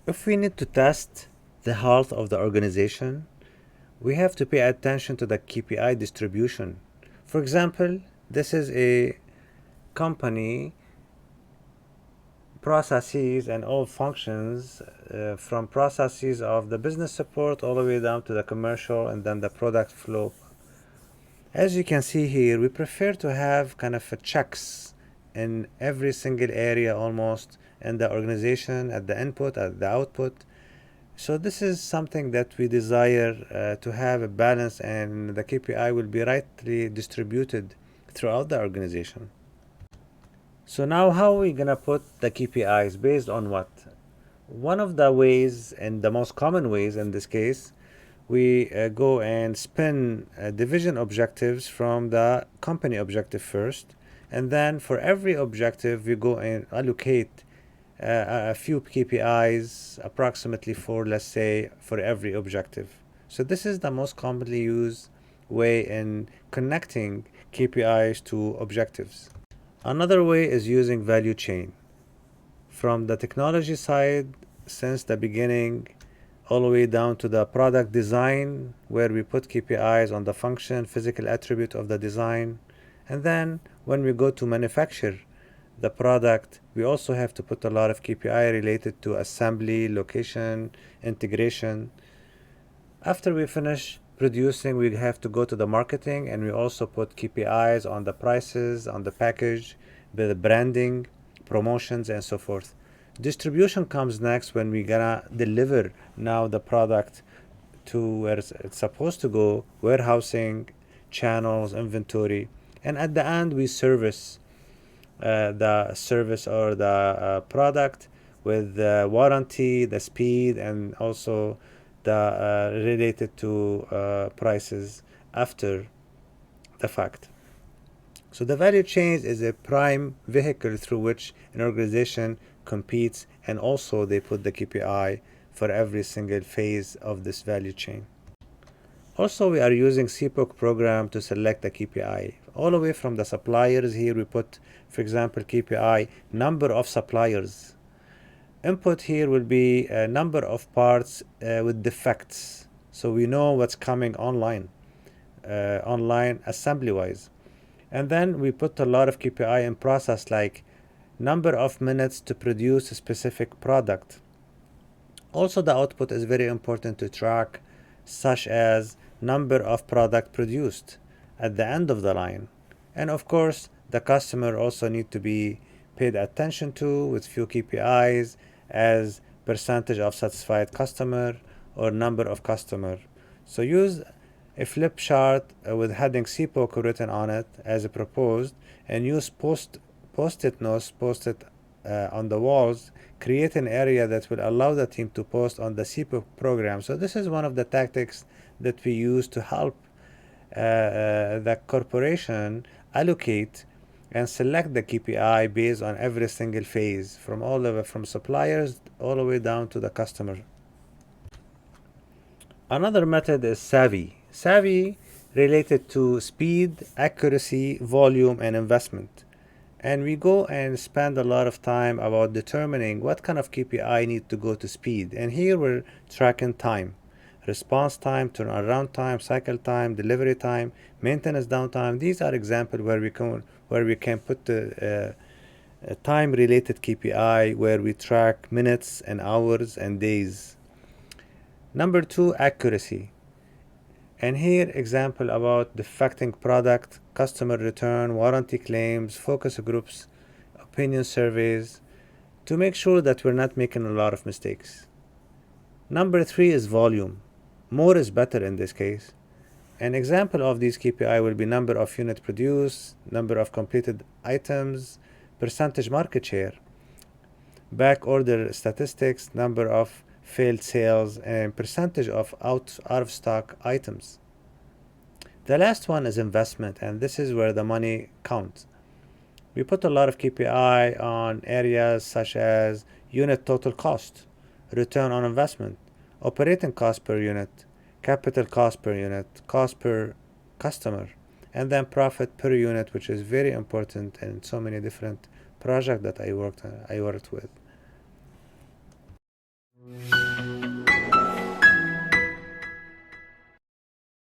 If we need to test the health of the organization, we have to pay attention to the KPI distribution. For example, this is a company processes and all functions, from processes of the business support all the way down to the commercial and then the product flow. As you can see here, we prefer to have kind of a checks in every single area almost in the organization, at the input, at the output. So this is something that we desire to have a balance, and the KPI will be rightly distributed throughout the organization. So now how are we gonna put the KPIs based on what? One of the ways, and the most common ways in this case, we go and spin division objectives from the company objective first, and then for every objective we go and allocate a few KPIs approximately for, let's say, for every objective. So this is the most commonly used way in connecting KPIs to objectives. Another way is using value chain. From the technology side, since the beginning, all the way down to the product design, where we put KPIs on the function, physical attribute of the design. And then when we go to manufacture the product, we also have to put a lot of KPI related to assembly, location, integration. After we finish producing, we have to go to the marketing, and we also put KPIs on the prices, on the package, the branding, promotions, and so forth. Distribution comes next, when we gonna deliver now the product to where it's supposed to go, warehousing, channels, inventory, and at the end we service the service or the product with the warranty, the speed, and also the related to prices after the fact. So the value chain is a prime vehicle through which an organization competes, and also they put the KPI for every single phase of this value chain. Also, we are using SIPOC program to select the KPI. All the way from the suppliers, here we put, for example, KPI number of suppliers. Input here will be a number of parts with defects, so we know what's coming online assembly wise. And then we put a lot of KPI in process, like number of minutes to produce a specific product. Also, the output is very important to track, such as number of product produced at the end of the line. And of course, the customer also need to be paid attention to with few KPIs, as percentage of satisfied customer or number of customer. So use a flip chart with heading SIPOC written on it as proposed, and use post-it notes posted on the walls. Create an area that will allow the team to post on the SIPOC program. So this is one of the tactics that we use to help the corporation allocate and select the KPI based on every single phase, from all the way from suppliers all the way down to the customer. Another method is SAVI. SAVI related to speed, accuracy, volume, and investment. And we go and spend a lot of time about determining what kind of KPI need to go to speed. And here we're tracking time, response time, turnaround time, cycle time, delivery time, maintenance downtime. These are examples where we can put the time related KPI, where we track minutes and hours and days. Number 2, accuracy. And here example about defecting product, customer return, warranty claims, focus groups, opinion surveys, to make sure that we're not making a lot of mistakes. Number 3 is volume. More is better in this case. An example of these KPI will be number of units produced, number of completed items, percentage market share, back order statistics, number of failed sales, and percentage of out of stock items. The last one is investment, and this is where the money counts. We put a lot of KPI on areas such as unit total cost, return on investment, operating cost per unit, capital cost per unit, cost per customer, and then profit per unit, which is very important in so many different projects that I worked with.